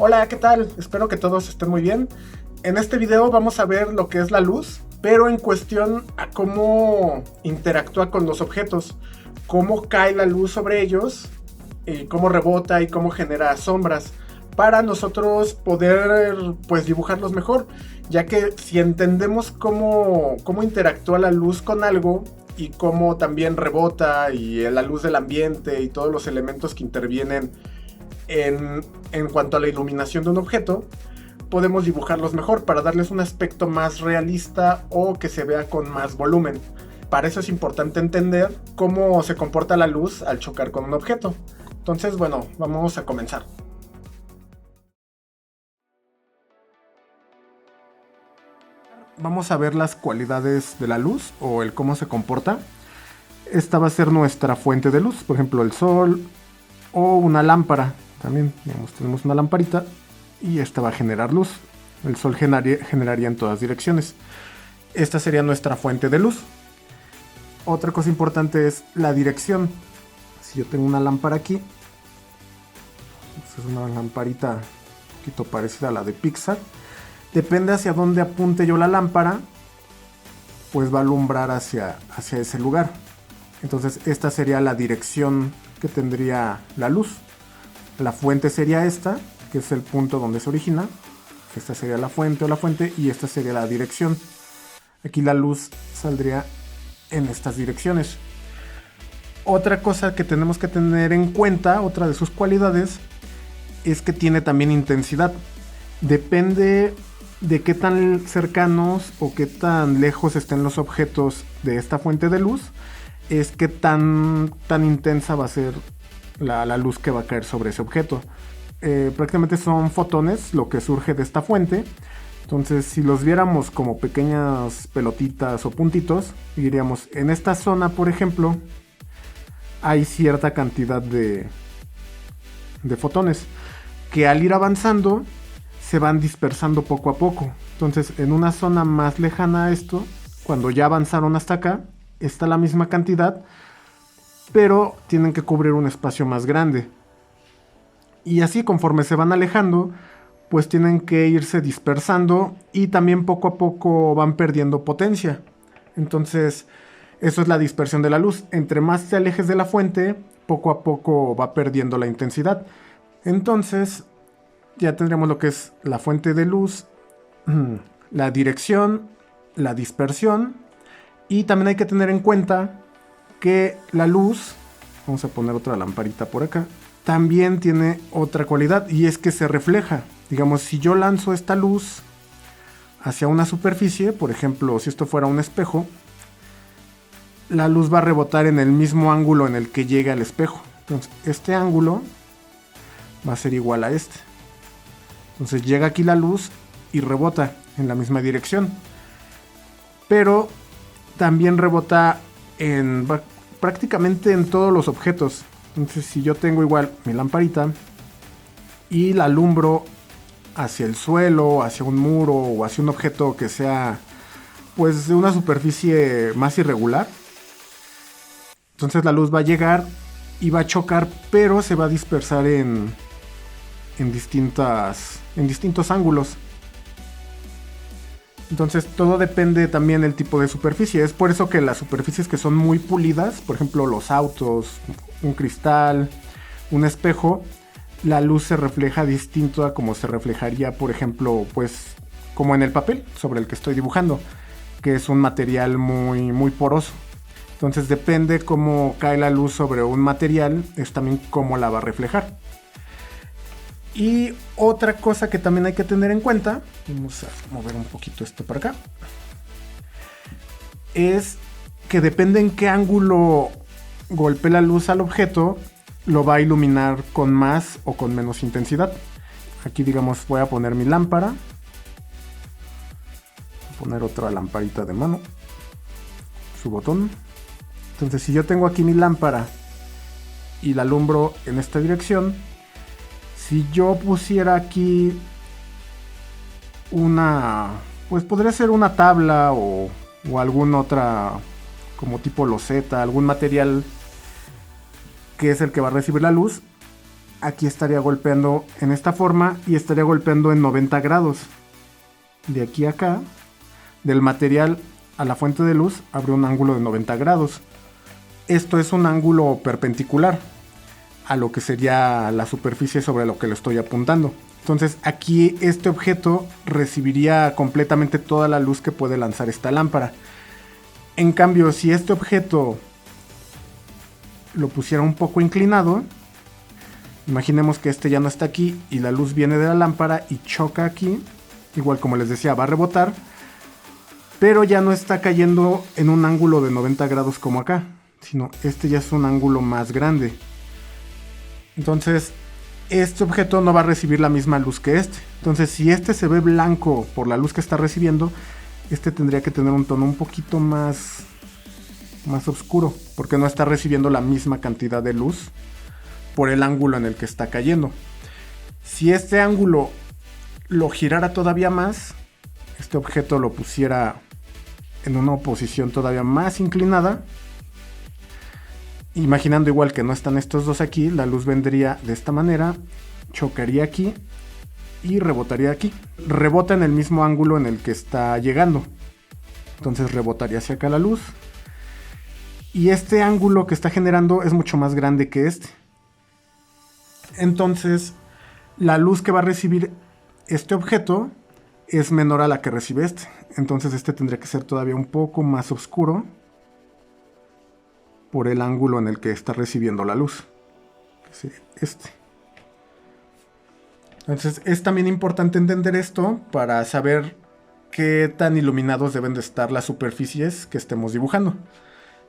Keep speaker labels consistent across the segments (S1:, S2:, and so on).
S1: Hola, ¿qué tal? Espero que todos estén muy bien. En este video vamos a ver lo que es la luz, pero en cuestión a cómo interactúa con los objetos, cómo cae la luz sobre ellos, cómo rebota y cómo genera sombras, para nosotros poder pues dibujarlos mejor, ya que si entendemos cómo interactúa la luz con algo y cómo también rebota y la luz del ambiente y todos los elementos que intervienen en cuanto a la iluminación de un objeto, podemos dibujarlos mejor para darles un aspecto más realista o que se vea con más volumen. Para eso es importante entender cómo se comporta la luz al chocar con un objeto. Entonces, bueno, vamos a comenzar. Vamos a ver las cualidades de la luz o el cómo se comporta. Esta va a ser nuestra fuente de luz, por ejemplo el sol o una lámpara. También tenemos una lamparita y esta va a generar luz. El sol generaría en todas direcciones. Esta sería nuestra fuente de luz. Otra cosa importante es la dirección. Si yo tengo una lámpara aquí, esta es una lamparita un poquito parecida a la de Pixar. Depende hacia dónde apunte yo la lámpara, pues va a alumbrar hacia ese lugar. Entonces esta sería la dirección que tendría la luz. La fuente sería esta, que es el punto donde se origina. Esta sería la fuente o la fuente y esta sería la dirección. Aquí la luz saldría en estas direcciones. Otra cosa que tenemos que tener en cuenta, otra de sus cualidades, es que tiene también intensidad. Depende de qué tan cercanos o qué tan lejos estén los objetos de esta fuente de luz, es que tan intensa va a ser la luz que va a caer sobre ese objeto. Prácticamente son fotones lo que surge de esta fuente. Entonces, si los viéramos como pequeñas pelotitas o puntitos, diríamos, en esta zona, por ejemplo, hay cierta cantidad de fotones que al ir avanzando se van dispersando poco a poco. Entonces, en una zona más lejana a esto, cuando ya avanzaron hasta acá, está la misma cantidad, pero tienen que cubrir un espacio más grande. Y así, conforme se van alejando, pues tienen que irse dispersando y también poco a poco van perdiendo potencia. Entonces, eso es la dispersión de la luz. Entre más te alejes de la fuente, poco a poco va perdiendo la intensidad. Entonces, ya tendremos lo que es la fuente de luz, la dirección, la dispersión. Y también hay que tener en cuenta que la luz, vamos a poner otra lamparita por acá, también tiene otra cualidad y es que se refleja. Digamos, si yo lanzo esta luz hacia una superficie, por ejemplo, si esto fuera un espejo, la luz va a rebotar en el mismo ángulo en el que llega el espejo. Entonces, este ángulo va a ser igual a este. Entonces llega aquí la luz y rebota en la misma dirección. Pero también rebota prácticamente en todos los objetos. Entonces, si yo tengo igual mi lamparita y la alumbro hacia el suelo, hacia un muro o hacia un objeto que sea pues de una superficie más irregular, entonces la luz va a llegar y va a chocar, pero se va a dispersar en distintos ángulos. Entonces todo depende también del tipo de superficie. Es por eso que las superficies que son muy pulidas, por ejemplo los autos, un cristal, un espejo, la luz se refleja distinto a como se reflejaría, por ejemplo, pues como en el papel sobre el que estoy dibujando, que es un material muy poroso. Entonces depende cómo cae la luz sobre un material, es también cómo la va a reflejar. Y otra cosa que también hay que tener en cuenta, vamos a mover un poquito esto para acá, es que depende en qué ángulo golpee la luz al objeto, lo va a iluminar con más o con menos intensidad. Aquí, digamos, voy a poner mi lámpara, voy a poner otra lamparita de mano, su botón. Entonces, si yo tengo aquí mi lámpara y la alumbro en esta dirección, si yo pusiera aquí pues podría ser una tabla o alguna otra como tipo loseta, algún material que es el que va a recibir la luz, aquí estaría golpeando en esta forma y estaría golpeando en 90 grados. De aquí a acá, del material a la fuente de luz, abre un ángulo de 90 grados. Esto es un ángulo perpendicular a lo que sería la superficie sobre lo que le estoy apuntando. Entonces aquí este objeto recibiría completamente toda la luz que puede lanzar esta lámpara. En cambio, si este objeto lo pusiera un poco inclinado, imaginemos que este ya no está aquí y la luz viene de la lámpara y choca aquí, igual como les decía, va a rebotar, pero ya no está cayendo en un ángulo de 90 grados como acá, sino este ya es un ángulo más grande. Entonces este objeto no va a recibir la misma luz que este. Entonces si este se ve blanco por la luz que está recibiendo, este tendría que tener un tono un poquito más oscuro, porque no está recibiendo la misma cantidad de luz por el ángulo en el que está cayendo. Si este ángulo lo girara todavía más, este objeto lo pusiera en una posición todavía más inclinada, imaginando igual que no están estos dos aquí, la luz vendría de esta manera, chocaría aquí y rebotaría aquí. Rebota en el mismo ángulo en el que está llegando, entonces rebotaría hacia acá la luz. Y este ángulo que está generando es mucho más grande que este. Entonces, la luz que va a recibir este objeto es menor a la que recibe este. Entonces este tendría que ser todavía un poco más oscuro por el ángulo en el que está recibiendo la luz. Este. Entonces es también importante entender esto para saber qué tan iluminados deben de estar las superficies que estemos dibujando.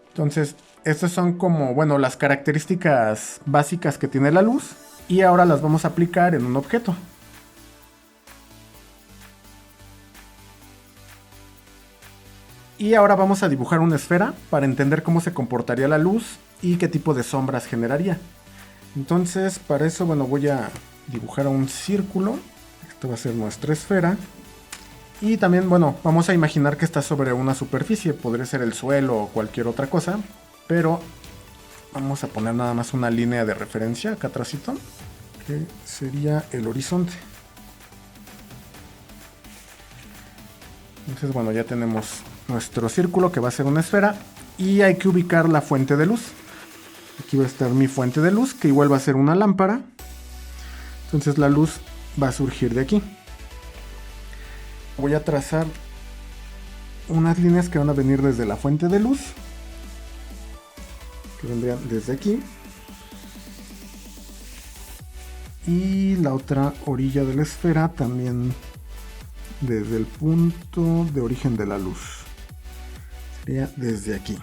S1: Entonces, estas son como, bueno, las características básicas que tiene la luz. Y ahora las vamos a aplicar en un objeto. Y ahora vamos a dibujar una esfera para entender cómo se comportaría la luz y qué tipo de sombras generaría. Entonces, para eso, bueno, voy a dibujar un círculo. Esta va a ser nuestra esfera. Y también, bueno, vamos a imaginar que está sobre una superficie, podría ser el suelo o cualquier otra cosa, pero vamos a poner nada más una línea de referencia acá atrásito, que sería el horizonte. Entonces, bueno, ya tenemos nuestro círculo que va a ser una esfera y hay que ubicar la fuente de luz. Aquí va a estar mi fuente de luz, que igual va a ser una lámpara. Entonces la luz va a surgir de aquí. Voy a trazar unas líneas que van a venir desde la fuente de luz, que vendrían desde aquí, y la otra orilla de la esfera también desde el punto de origen de la luz, sería desde aquí.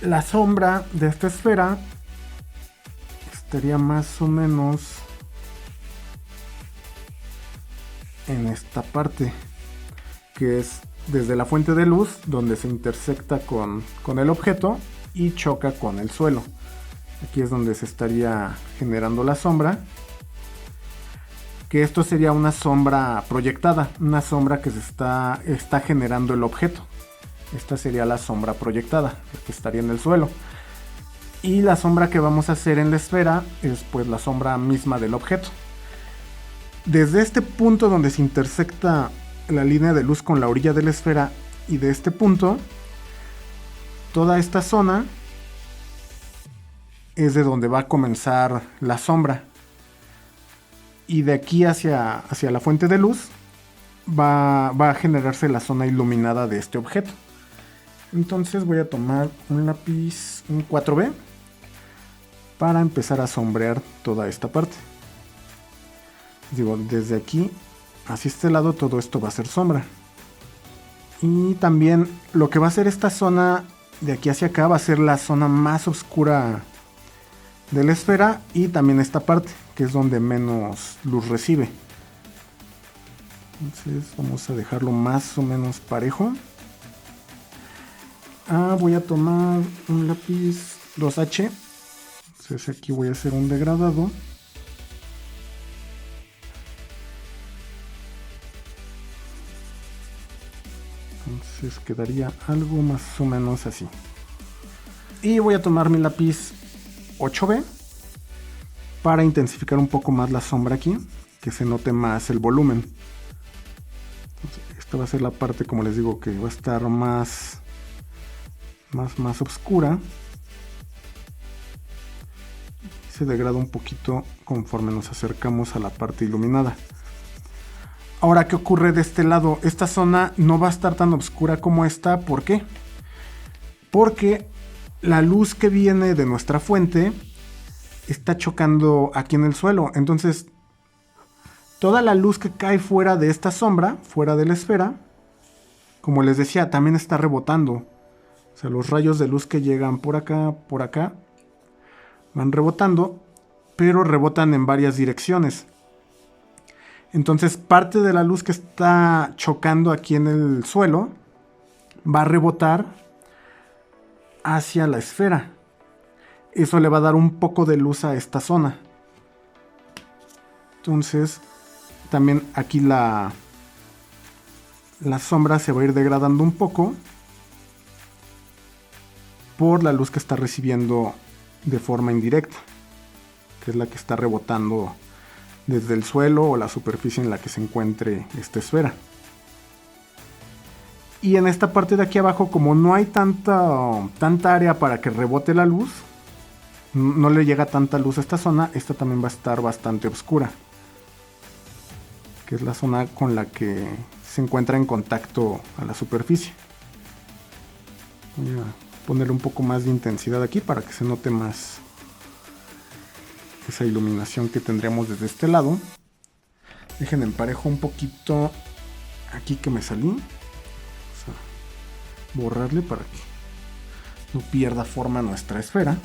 S1: La sombra de esta esfera estaría más o menos en esta parte, que es desde la fuente de luz, donde se intersecta con el objeto y choca con el suelo. Aquí es donde se estaría generando la sombra, que esto sería una sombra proyectada, una sombra que se está generando el objeto. Esta sería la sombra proyectada, que estaría en el suelo. Y la sombra que vamos a hacer en la esfera es pues la sombra misma del objeto. Desde este punto donde se intersecta la línea de luz con la orilla de la esfera y de este punto, toda esta zona es de donde va a comenzar la sombra. Y de aquí hacia la fuente de luz va a generarse la zona iluminada de este objeto. Entonces voy a tomar un lápiz, un 4B, para empezar a sombrear toda esta parte. Digo, desde aquí hacia este lado todo esto va a ser sombra. Y también lo que va a ser esta zona de aquí hacia acá va a ser la zona más oscura de la esfera, y también esta parte, que es donde menos luz recibe. Entonces vamos a dejarlo más o menos parejo. Voy a tomar un lápiz 2H. Entonces aquí voy a hacer un degradado. Entonces quedaría algo más o menos así. Y voy a tomar mi lápiz 8B para intensificar un poco más la sombra aquí, que se note más el volumen. Entonces, esta va a ser la parte, como les digo, que va a estar más oscura. Se degrada un poquito conforme nos acercamos a la parte iluminada. Ahora, ¿qué ocurre de este lado? Esta zona no va a estar tan oscura como esta. ¿Por qué? Porque la luz que viene de nuestra fuente está chocando aquí en el suelo. Entonces, toda la luz que cae fuera de esta sombra, fuera de la esfera, como les decía, también está rebotando. O sea, los rayos de luz que llegan por acá, van rebotando, pero rebotan en varias direcciones. Entonces, parte de la luz que está chocando aquí en el suelo va a rebotar hacia la esfera. Eso le va a dar un poco de luz a esta zona. Entonces, también aquí la sombra se va a ir degradando un poco por la luz que está recibiendo de forma indirecta, que es la que está rebotando desde el suelo o la superficie en la que se encuentre esta esfera. Y en esta parte de aquí abajo, como no hay tanta área para que rebote la luz, no le llega tanta luz a esta zona, esta también va a estar bastante oscura, que es la zona con la que se encuentra en contacto a la superficie. Voy a ponerle un poco más de intensidad aquí para que se note más esa iluminación que tendríamos desde este lado. Dejen emparejo un poquito aquí que me salí. Vamos a borrarle para que no pierda forma nuestra esfera.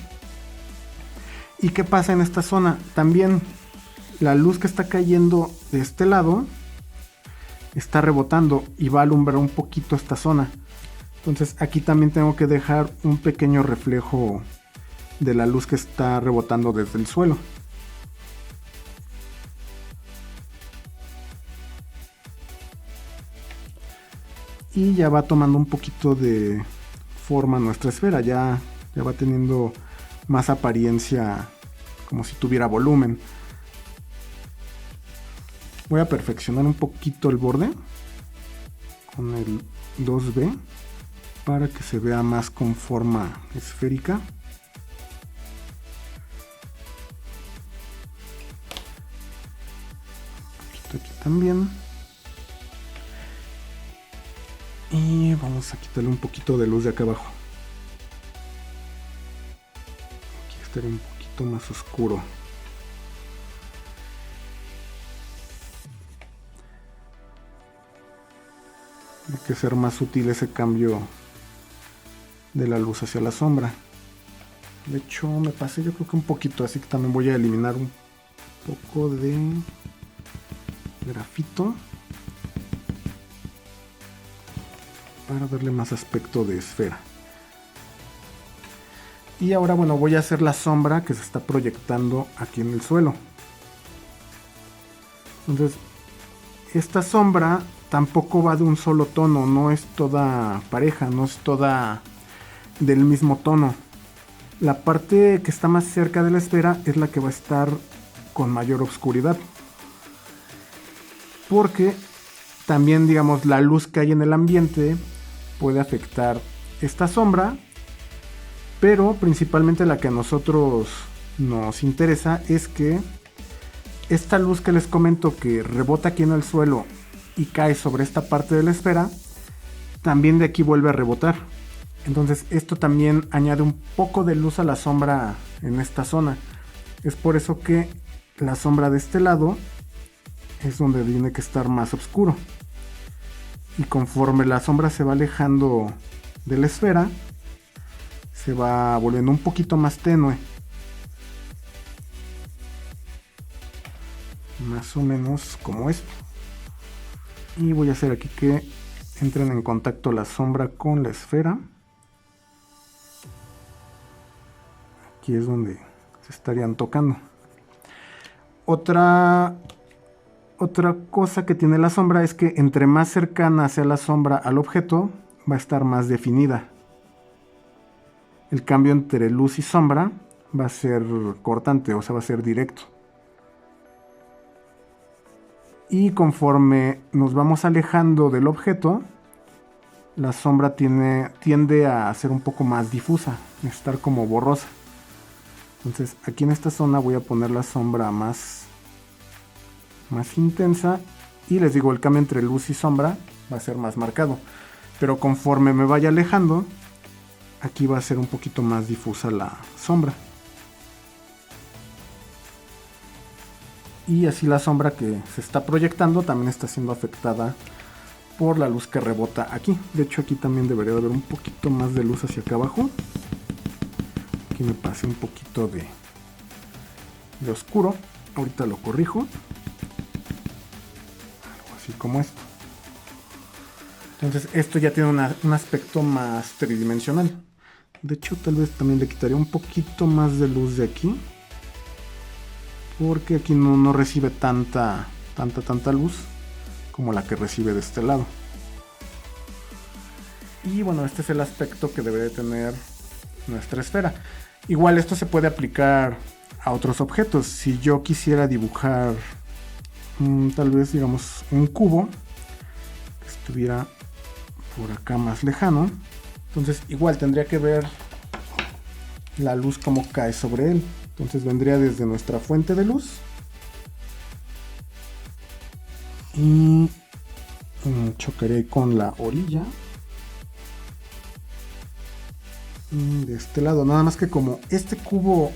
S1: ¿Y qué pasa en esta zona? También la luz que está cayendo de este lado está rebotando y va a alumbrar un poquito esta zona. Entonces aquí también tengo que dejar un pequeño reflejo de la luz que está rebotando desde el suelo. Y ya va tomando un poquito de forma nuestra esfera, ya va teniendo más apariencia como si tuviera volumen. Voy a perfeccionar un poquito el borde con el 2B para que se vea más con forma esférica. Aquí también. Y vamos a quitarle un poquito de luz de acá abajo. Aquí estaría un poquito más oscuro. Hay que ser más sutil ese cambio de la luz hacia la sombra. De hecho me pasé yo creo que un poquito, así que también voy a eliminar un poco de grafito para darle más aspecto de esfera. Y ahora bueno, voy a hacer la sombra que se está proyectando aquí en el suelo. Entonces esta sombra tampoco va de un solo tono, no es toda pareja, no es toda del mismo tono. La parte que está más cerca de la esfera es la que va a estar con mayor oscuridad, porque también, digamos, la luz que hay en el ambiente puede afectar esta sombra, pero principalmente la que a nosotros nos interesa es que esta luz que les comento que rebota aquí en el suelo y cae sobre esta parte de la esfera, también de aquí vuelve a rebotar. Entonces esto también añade un poco de luz a la sombra en esta zona. Es por eso que la sombra de este lado es donde tiene que estar más oscuro. Y conforme la sombra se va alejando de la esfera, se va volviendo un poquito más tenue. Más o menos como esto. Y voy a hacer aquí que entren en contacto la sombra con la esfera. Aquí es donde se estarían tocando. Otra cosa que tiene la sombra es que entre más cercana sea la sombra al objeto, va a estar más definida. el cambio entre luz y sombra va a ser cortante, o sea, va a ser directo. Y conforme nos vamos alejando del objeto, la sombra tiende a ser un poco más difusa, a estar como borrosa. Entonces aquí en esta zona voy a poner la sombra más intensa, y les digo, el cambio entre luz y sombra va a ser más marcado, pero conforme me vaya alejando, aquí va a ser un poquito más difusa la sombra. Y así la sombra que se está proyectando también está siendo afectada por la luz que rebota aquí. De hecho, aquí también debería de haber un poquito más de luz hacia acá abajo. Aquí me pasé un poquito de oscuro. Ahorita lo corrijo. Algo así como esto. Entonces esto ya tiene un aspecto más tridimensional. De hecho, tal vez también le quitaría un poquito más de luz de aquí, porque aquí no recibe tanta luz como la que recibe de este lado. Y bueno, este es el aspecto que debe de tener nuestra esfera. Igual esto se puede aplicar a otros objetos. Si yo quisiera dibujar tal vez, digamos, un cubo que estuviera por acá más lejano, entonces igual tendría que ver la luz como cae sobre él. Entonces vendría desde nuestra fuente de luz y chocaré con la orilla de este lado. Nada más que como este cubo,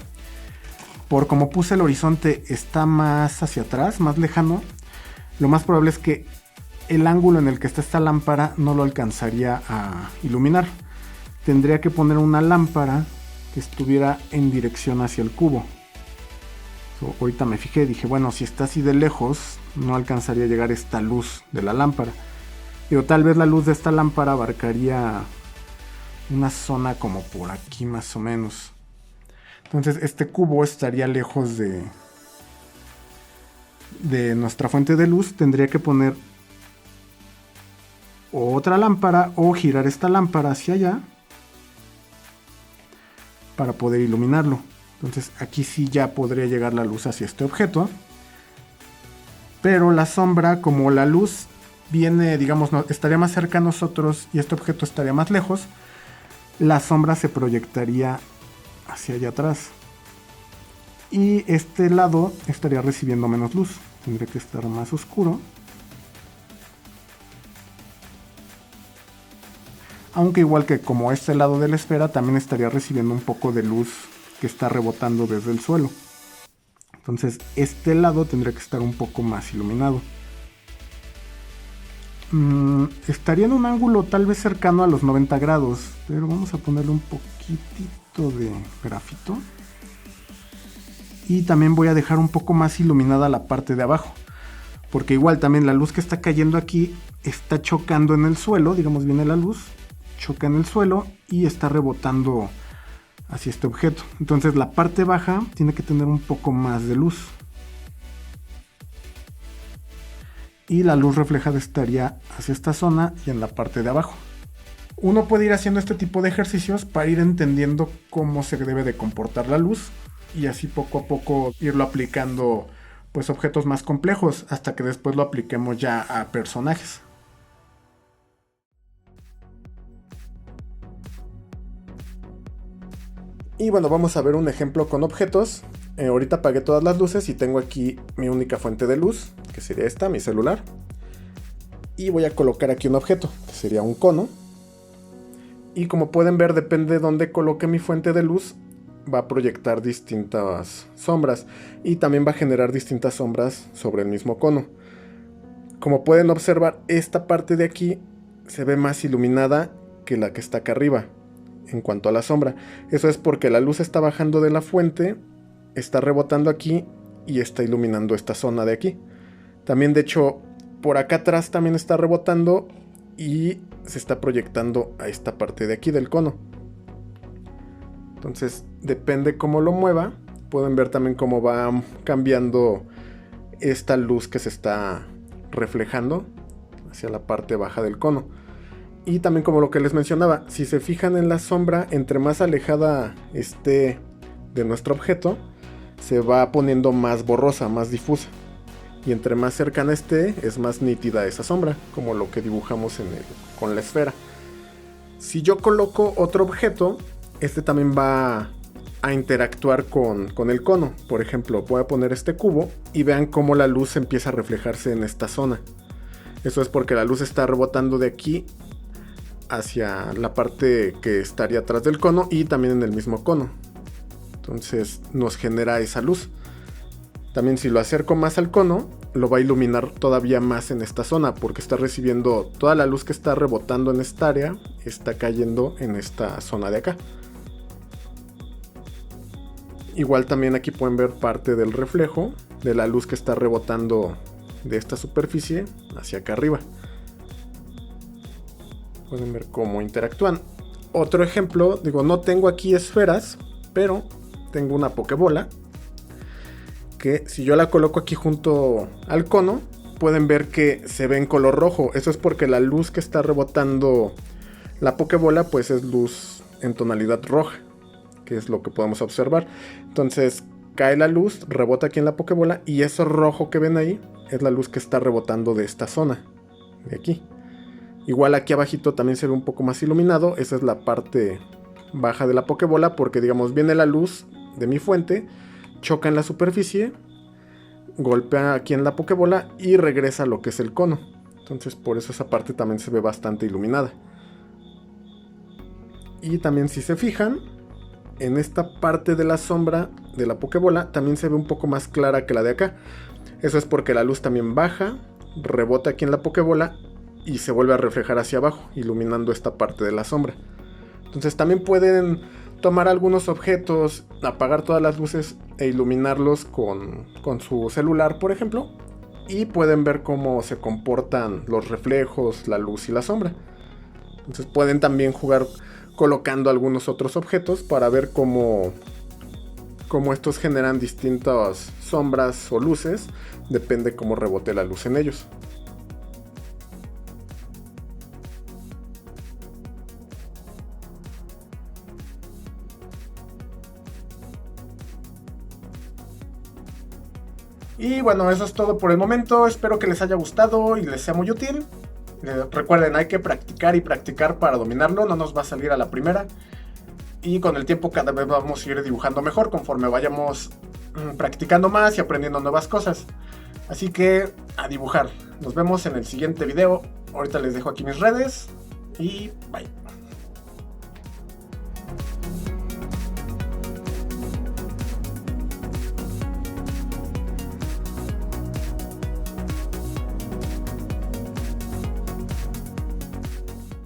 S1: por como puse el horizonte, está más hacia atrás, más lejano, lo más probable es que el ángulo en el que está esta lámpara no lo alcanzaría a iluminar. Tendría que poner una lámpara que estuviera en dirección hacia el cubo. Ahorita me fijé, dije, bueno, si está así de lejos, no alcanzaría a llegar esta luz de la lámpara. Digo, tal vez la luz de esta lámpara abarcaría una zona como por aquí más o menos. Entonces este cubo estaría lejos de nuestra fuente de luz. Tendría que poner otra lámpara o girar esta lámpara hacia allá para poder iluminarlo. Entonces aquí sí ya podría llegar la luz hacia este objeto, pero la sombra, como la luz viene, digamos, estaría más cerca a nosotros y este objeto estaría más lejos, la sombra se proyectaría hacia allá atrás y este lado estaría recibiendo menos luz. Tendría que estar más oscuro, aunque igual que como este lado de la esfera también estaría recibiendo un poco de luz que está rebotando desde el suelo. Entonces este lado tendría que estar un poco más iluminado. Estaría en un ángulo tal vez cercano a los 90 grados, pero vamos a ponerle un poquitito de grafito. Y también voy a dejar un poco más iluminada la parte de abajo, porque igual también la luz que está cayendo aquí está chocando en el suelo, digamos, viene la luz, choca en el suelo y está rebotando hacia este objeto. Entonces la parte baja tiene que tener un poco más de luz. Y la luz reflejada estaría hacia esta zona y en la parte de abajo. Uno puede ir haciendo este tipo de ejercicios para ir entendiendo cómo se debe de comportar la luz y así poco a poco irlo aplicando pues objetos más complejos hasta que después lo apliquemos ya a personajes. Y bueno, vamos a ver un ejemplo con objetos. Ahorita apagué todas las luces y tengo aquí mi única fuente de luz, que sería esta, mi celular. Y voy a colocar aquí un objeto, que sería un cono. Y como pueden ver, depende de dónde coloque mi fuente de luz, va a proyectar distintas sombras. Y también va a generar distintas sombras sobre el mismo cono. Como pueden observar, esta parte de aquí se ve más iluminada que la que está acá arriba. En cuanto a la sombra, eso es porque la luz está bajando de la fuente, está rebotando aquí y está iluminando esta zona de aquí. También, de hecho, por acá atrás también está rebotando y se está proyectando a esta parte de aquí del cono. Entonces, depende cómo lo mueva. Pueden ver también cómo va cambiando esta luz que se está reflejando hacia la parte baja del cono. Y también, como lo que les mencionaba, si se fijan en la sombra, entre más alejada esté de nuestro objeto, se va poniendo más borrosa, más difusa. Y entre más cercana esté, es más nítida esa sombra, como lo que dibujamos con la esfera. Si yo coloco otro objeto, este también va a interactuar con el cono. Por ejemplo, voy a poner este cubo y vean cómo la luz empieza a reflejarse en esta zona. Eso es porque la luz está rebotando de aquí hacia la parte que estaría atrás del cono y también en el mismo cono. Entonces nos genera esa luz. También si lo acerco más al cono, lo va a iluminar todavía más en esta zona, porque está recibiendo toda la luz que está rebotando en esta área, está cayendo en esta zona de acá. Igual también aquí pueden ver parte del reflejo de la luz que está rebotando de esta superficie hacia acá arriba. Pueden ver cómo interactúan. Otro ejemplo, digo, no tengo aquí esferas, pero tengo una pokebola que si yo la coloco aquí junto al cono, pueden ver que se ve en color rojo. Eso es porque la luz que está rebotando la pokebola pues es luz en tonalidad roja, que es lo que podemos observar. Entonces cae la luz, rebota aquí en la pokebola y eso rojo que ven ahí es la luz que está rebotando de esta zona, de aquí. Igual aquí abajito también se ve un poco más iluminado. Esa es la parte baja de la pokebola, porque digamos viene la luz de mi fuente, choca en la superficie, golpea aquí en la pokebola y regresa a lo que es el cono. Entonces por eso esa parte también se ve bastante iluminada. Y también si se fijan, en esta parte de la sombra de la pokebola también se ve un poco más clara que la de acá. Eso es porque la luz también baja, rebota aquí en la pokebola y se vuelve a reflejar hacia abajo, iluminando esta parte de la sombra. Entonces también pueden tomar algunos objetos, apagar todas las luces e iluminarlos con su celular, por ejemplo, y pueden ver cómo se comportan los reflejos, la luz y la sombra. Entonces pueden también jugar colocando algunos otros objetos para ver cómo estos generan distintas sombras o luces, depende cómo rebote la luz en ellos. Y bueno, eso es todo por el momento. Espero que les haya gustado y les sea muy útil. Recuerden, hay que practicar y practicar para dominarlo. No nos va a salir a la primera. Y con el tiempo cada vez vamos a ir dibujando mejor conforme vayamos practicando más y aprendiendo nuevas cosas. Así que a dibujar. Nos vemos en el siguiente video. Ahorita les dejo aquí mis redes. Y bye.